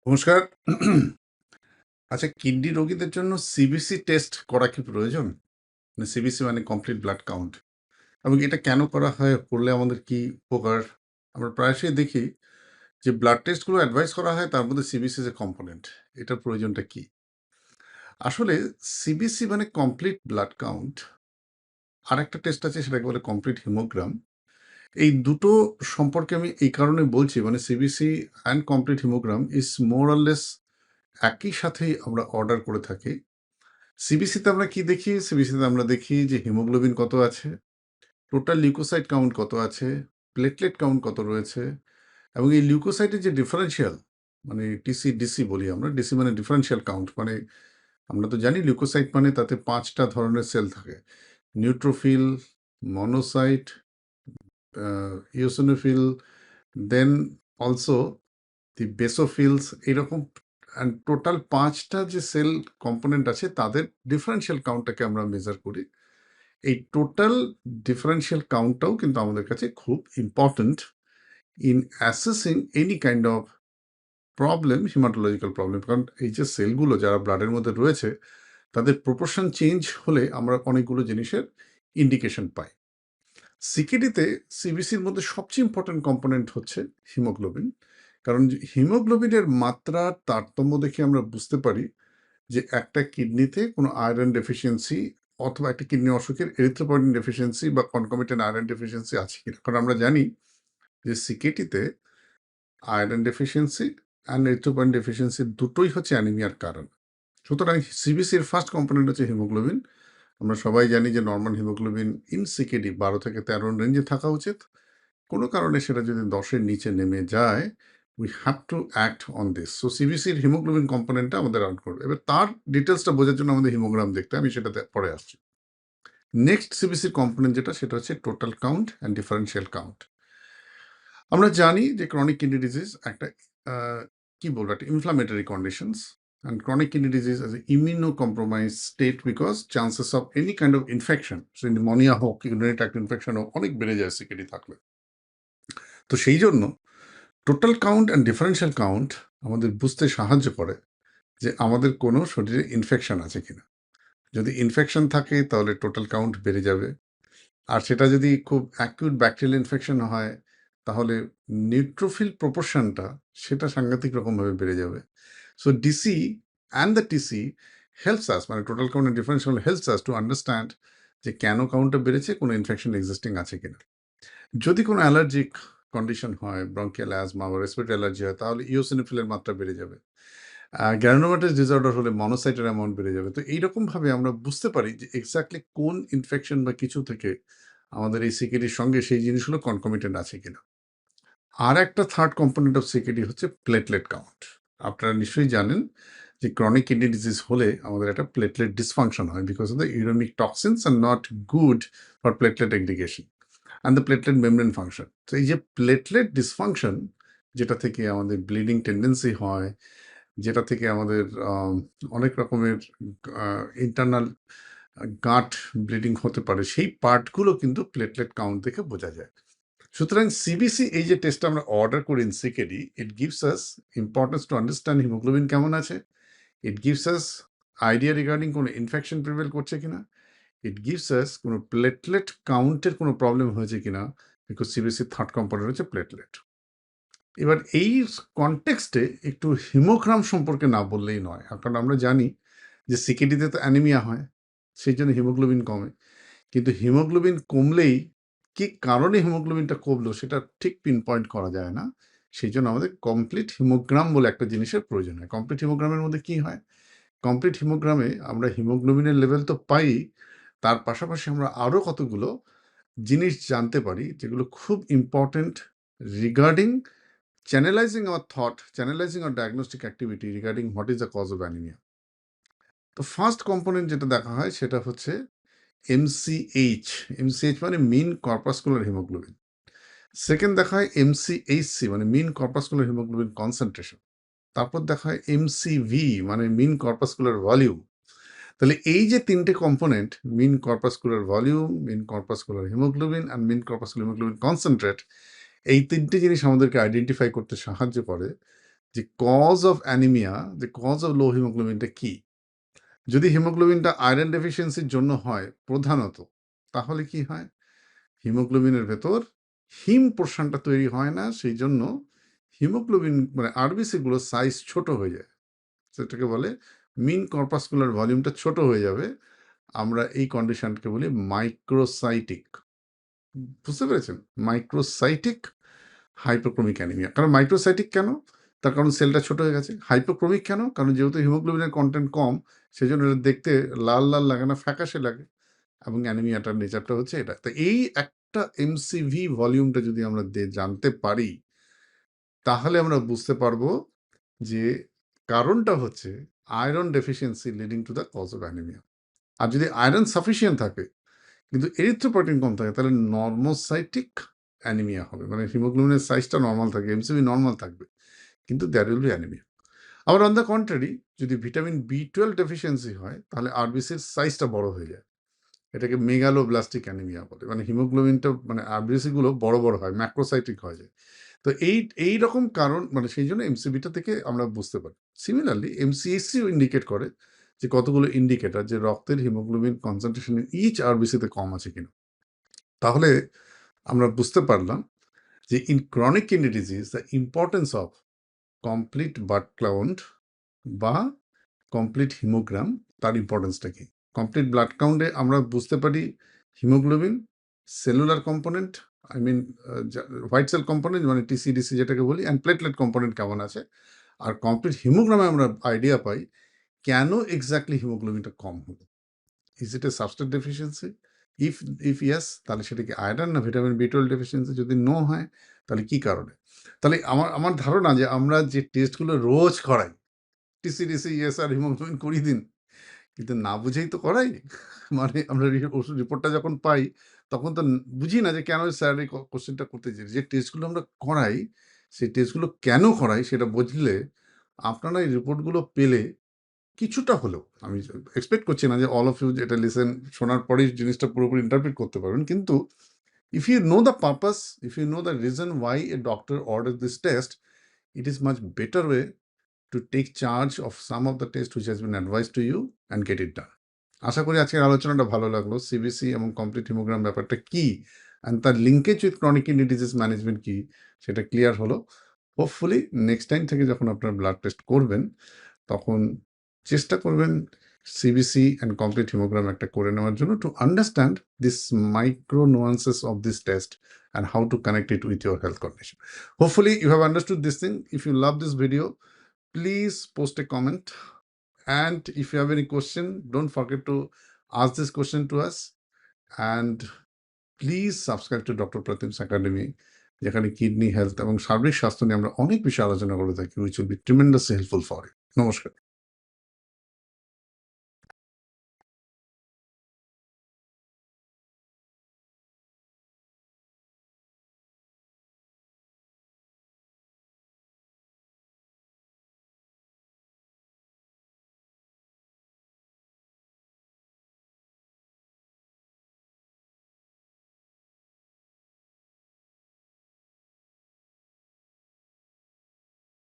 নমস্কার। আচ্ছা, কিডনি রোগীদের জন্য সিবিসি টেস্ট করা কি প্রয়োজন? মানে সিবিসি মানে কমপ্লিট ব্লাড কাউন্ট, এবং এটা কেন করা হয়? করলে আমাদের কি উপকার? আমরা প্রায়শই দেখি যে ব্লাড টেস্টগুলো অ্যাডভাইস করা হয়, তার মধ্যে সিবিসি ইজ এ কম্পোনেন্ট। এটার প্রয়োজনটা কি? আসলে সিবিসি মানে কমপ্লিট ব্লাড কাউন্ট। আরেকটা টেস্ট আছে, সেটাকে বলে কমপ্লিট হিমোগ্রাম। এই দুটো সম্পর্কে আমি এই কারণে বলছি, মানে CBC and complete হিমোগ্রাম is more or less একই সাথেই আমরা অর্ডার করে থাকি। সিবিসিতে আমরা কি দেখি? সিবিসিতে আমরা দেখি যে হিমোগ্লোবিন কত আছে, টোটাল লিউকোসাইট কাউন্ট কত আছে, প্লেটলেট কাউন্ট কত রয়েছে, এবং এই লিউকোসাইটের যে ডিফারেনশিয়াল, মানে টিসি, ডিসি বলি আমরা। ডিসি মানে ডিফারেনশিয়াল কাউন্ট, মানে আমরা তো জানি লিউকোসাইট মানে তাতে ৫ টা ধরনের সেল থাকে। Neutrophil, monocyte, eosinophil, then also the basophils, এরকম। অ্যান্ড টোটাল ৫ টা যে সেল কম্পোনেন্ট আছে, তাদের ডিফারেনশিয়াল কাউন্টটাকে আমরা মেজার করি। এই টোটাল ডিফারেনশিয়াল কাউন্টটাও কিন্তু আমাদের কাছে খুব important in assessing any kind of problem, haematological problem. কারণ এই যে সেলগুলো যারা ব্লাডের মধ্যে রয়েছে, তাদের প্রপোর্শন চেঞ্জ হলে আমরা অনেকগুলো জিনিসের ইন্ডিকেশন পাই। সিকেডিতে সিবিসির মধ্যে সবচেয়ে ইম্পর্টেন্ট কম্পোনেন্ট হচ্ছে হিমোগ্লোবিন। কারণ হিমোগ্লোবিনের মাত্রার তারতম্য দেখে আমরা বুঝতে পারি যে একটা কিডনিতে কোনো আয়রন ডেফিসিয়েন্সি, অথবা একটা কিডনি অসুখের এরিথ্রোপয়েটিন ডেফিসিয়েন্সি বা কনকমিটেন্ট আয়রন ডেফিসিয়েন্সি আছে কিনা। কারণ আমরা জানি যে সিকেটিতে iron deficiency and erythropoietin deficiency দুটোই হচ্ছে অ্যানিমিয়ার কারণ। সুতরাং সিবিসির ফার্স্ট কম্পোনেন্ট হচ্ছে হিমোগ্লোবিন। আমরা সবাই জানি যে নর্মাল হিমোগ্লোবিন ইন সিকেডি ১২ থেকে ১৩ রেঞ্জে থাকা উচিত। কোনো কারণে সেটা যদি ১০-এর নিচে নেমে যায়, we have to act on this. So সিবিসির হিমোগ্লোবিন কম্পোনেন্টটা আমাদের আউট করবে। এবার তার ডিটেলসটা বোঝার জন্য আমাদের হিমোগ্রাম দেখতে হয়। আমি সেটাতে পরে আসছি। নেক্সট সিবিসির কম্পোনেন্ট যেটা, সেটা হচ্ছে total count and differential count. আমরা জানি যে ক্রনিক কিডনি ডিজিজ একটা কি বলবো, একটা inflammatory conditions, and chronic kidney disease as immunocompromise state, because chances of any kind of infection, সে নিউমোনিয়া হোক, ইউরিনারি ট্র্যাক্ট ইনফেকশন হোক, অনেক বেড়ে যায় সিকিডি থাকলে। তো সেই জন্য total count and differential count আমাদের বুঝতে সাহায্য করে যে আমাদের কোনো শরীরে ইনফেকশন আছে কিনা। যদি ইনফেকশন থাকে তাহলে টোটাল কাউন্ট বেড়ে যাবে। আর সেটা যদি খুব অ্যাকিউট ব্যাকটেরিয়াল ইনফেকশন হয়, তাহলে নিউট্রোফিল প্রপোর্শনটা সেটা সাংঘাতিক রকমভাবে বেড়ে যাবে। So DC and the TC helps us, মানে total count and differential helps us to understand যে কেন কাউন্টটা বেড়েছে, কোনো ইনফেকশন এক্সিস্টিং আছে কিনা। যদি কোনো অ্যালার্জিক কন্ডিশন হয়, ব্রঙ্কিয়াল অ্যাজমা বা রেসপিরেটরি অ্যালার্জি হয়, তাহলে ইওসিনোফিলের মাত্রা বেড়ে যাবে। গ্রানুলোমাটাস ডিসঅর্ডার হলে মনোসাইটের অ্যামাউন্ট বেড়ে যাবে। তো এইরকমভাবে আমরা বুঝতে পারি যে এক্স্যাক্টলি কোন ইনফেকশন বা কিছু থেকে আমাদের এই সিকেডির সঙ্গে সেই জিনিসগুলো কনকমিটেন্ট আছে কিনা। আর একটা থার্ড কম্পোনেন্ট অফ সিকেডি হচ্ছে প্লেটলেট কাউন্ট। আপনারা নিশ্চয়ই জানেন যে ক্রনিক কিডনি ডিজিজ হলে আমাদের একটা প্লেটলেট ডিসফাংশন হয়, because of the uraemic toxins are not good for platelet aggregation and the platelet membrane function. তো এই যে প্লেটলেট ডিসফাংশন, যেটা থেকে আমাদের ব্লিডিং টেন্ডেন্সি হয়, যেটা থেকে আমাদের অনেক রকমের ইন্টারনাল গাট ব্লিডিং হতে পারে, সেই পার্টগুলো কিন্তু প্লেটলেট কাউন্ট থেকে বোঝা যায়। সুতরাং সিবিসি, এই যে টেস্টটা আমরা অর্ডার করি in CKD, it gives us importance to understand haemoglobin কেমন আছে। It gives us idea regarding কোনো ইনফেকশন প্রিভেল করছে কিনা। ইট গিভস আস কোনো প্লেটলেট কাউন্টের কোনো প্রবলেম হয়েছে কিনা, বিকজ সিবিসি থার্ড কম্পোনেন্ট হচ্ছে প্লেটলেট। এবার এই কনটেক্সটে একটু হিমোগ্রাম সম্পর্কে না বললেই নয়, কারণ আমরা জানি যে সিকেডিতে তো অ্যানিমিয়া হয়, সেই জন্য হিমোগ্লোবিন কমে। কিন্তু হিমোগ্লোবিন কমলেই কি কারণে হিমোগ্লোবিনটা কমলো সেটা ঠিক পিন পয়েন্ট করা যায় না। সেই জন্য আমাদের কমপ্লিট হিমোগ্রাম বলে একটা জিনিসের প্রয়োজন হয়। কমপ্লিট হিমোগ্রামের মধ্যে কি হয়? কমপ্লিট হিমোগ্রামে আমরা হিমোগ্লোবিনের লেভেল তো পাই, তার পাশাপাশি আমরা আরও কতগুলো জিনিস জানতে পারি যেগুলো খুব important regarding channelising our thought, channelising our diagnostic activity regarding what is the cause of anaemia. তো ফার্স্ট কম্পোনেন্ট যেটা দেখা হয় সেটা হচ্ছে এমসিএইচ। এমসিএইচ মানে মিন কর্পাসকুলার হিমোগ্লোবিন। সেকেন্ড দেখা হয় এমসিএইচসি, মানে মিন কর্পাসকুলার হিমোগ্লোবিন কনসেন্ট্রেশন। তারপর দেখা হয় এমসিভি, মানে মিন কর্পাসকুলার ভলিউম। তাহলে এই যে তিনটে component, mean corpuscular volume, mean corpuscular haemoglobin and mean corpuscular haemoglobin concentrate, এই তিনটে জিনিস আমাদেরকে আইডেন্টিফাই করতে সাহায্য করে যে কজ অফ অ্যানিমিয়া, যে কজ অফ লো হিমোগ্লোবিনটা কি। যদি হিমোগ্লোবিনটা আয়রন ডেফিসিয়েন্সির জন্য হয় প্রধানত, তাহলে কি হয়, হিমোগ্লোবিনের ভেতর হিম পোর্শনটা তৈরি হয় না, সেই জন্য হিমোগ্লোবিন মানে আরবিসি গুলো সাইজ ছোট হয়ে যায়, সেটাকে বলে মিন কর্পাসকুলার ভলিউমটা ছোট হয়ে যাবে। আমরা এই কন্ডিশনকে বলি মাইক্রোসাইটিক। বুঝতে পেরেছেন? Microcytic hypochromic anaemia. কারণ মাইক্রোসাইটিক কেন? তার কারণ সেলটা ছোট হয়ে গেছে। হাইপোক্রোমিক কেন? কারণ যেহেতু হিমোগ্লোবিনের কন্টেন্ট কম, সেজন্য এটা দেখতে লাল, লাল লাগে না, ফ্যাকাশে লাগে, এবং অ্যানিমিয়াটার নেচারটা হচ্ছে এটা। তো এই একটা এমসিভি ভলিউমটা যদি আমরা জানতে পারি, তাহলে আমরা বুঝতে পারবো যে কারণটা হচ্ছে iron deficiency leading to the cause of anaemia. আর যদি আয়রন সাফিসিয়েন্ট থাকে কিন্তু এরিথ্রোপয়েটিন কম থাকে, তাহলে নর্মোসাইটিক অ্যানিমিয়া হবে, মানে হিমোগ্লোবিনের সাইজটা নর্মাল থাকে, এমসিবি নর্মাল থাকবে, কিন্তু দ্যার উইল বি অ্যানিমিয়া। আবার অন দ্য কন্ট্রারি, যদি ভিটামিন বি12 ডেফিসিয়েন্সি হয়, তাহলে আরবিসির সাইজটা বড় হয়ে যায়, এটাকে মেগালোব্লাস্টিক অ্যানিমিয়া বলে, মানে হিমোগ্লোবিনটা মানে আরবিসি গুলো বড় বড় হয়, ম্যাক্রোসাইটিক হয়ে যায়। তো এই রকম কারণ, মানে সেই জন্য এমসিবিটা থেকে আমরা বুঝতে পারি। সিমিলারলি এমসিএসসিও ইন্ডিকেট করে যে কতগুলো ইন্ডিকেটর যে রক্তের হিমোগ্লোবিন কনসেন্ট্রেশন ইচ আরবিসিতে কম আছে কিনা। তাহলে আমরা বুঝতে পারলাম যে in chronic kidney disease the importance of complete blood count বা কমপ্লিট হিমোগ্রাম, তার ইম্পর্টেন্সটা কি। কমপ্লিট ব্লাড কাউন্টে আমরা বুঝতে পারি haemoglobin, cellular component, I mean white cell component মানে টিসিডিসি যেটাকে বলি, অ্যান্ড প্লেটলেট কম্পোনেন্ট কেমন আছে। আর কমপ্লিট হিমোগ্রামে আমরা আইডিয়া পাই কেন এক্স্যাক্টলি হিমোগ্লোবিনটা কম হলো। Is it A substance deficiency? If if yes, তাহলে সেটা কি আয়রন না ভিটামিন বি12 ডেফিসিয়েন্সি? যদি নো হয়, তাহলে কি কারণে? তাহলে আমার ধারণা যে আমরা যে টেস্টগুলো রোজ করাই, টিসিডিসি, ইএসআর, হিমোগ্লোবিন 20 দিন, কিন্তু না বুঝেই তো করাই। মানে আমরা ওষুধ রিপোর্টটা যখন পাই, তখন তো বুঝি না যে কেন স্যার এই কোশ্চেনটা করতে চেয়েছে। যে টেস্টগুলো আমরা করাই, সেই টেস্টগুলো কেন করাই সেটা বুঝলে, আপনারা এই রিপোর্টগুলো পেলে কিছুটা হলেও, আমি এক্সপেক্ট করছি না যে অল অফ ইউ এটা শোনার পরেই জিনিসটা পুরোপুরি ইন্টারপ্রিট করতে পারবেন, কিন্তু if you know the purpose, if you know the reason why a doctor ordered this test, it is much better way to take charge of some of the test which has been advised to you and get it done. আশা করি আজকের আলোচনাটা ভালো লাগলো। CBC এবং complete হিমোগ্রাম ব্যাপারটা কি, and তার linkage with chronic kidney disease management কি, সেটা ক্লিয়ার হলো। হোপফুলি নেক্সট টাইম থেকে যখন আপনার ব্লাড টেস্ট করবেন, তখন চেষ্টা করবেন সিবিসি অ্যান্ড কমপ্লিট হিমোগ্রাম একটা করে নেওয়ার জন্য, to understand this micro nuances of this test and how to connect it with your health condition. Hopefully you have understood this thing. If you love this video, please post a comment, and if you have any question, don't forget to ask this question to us, and please subscribe to Dr. Pratim's Academy, যেখানে kidney health এবং সার্বিক স্বাস্থ্য নিয়ে আমরা অনেক বিষয় আলোচনা করে থাকি, which will be tremendously helpful for you. নমস্কার।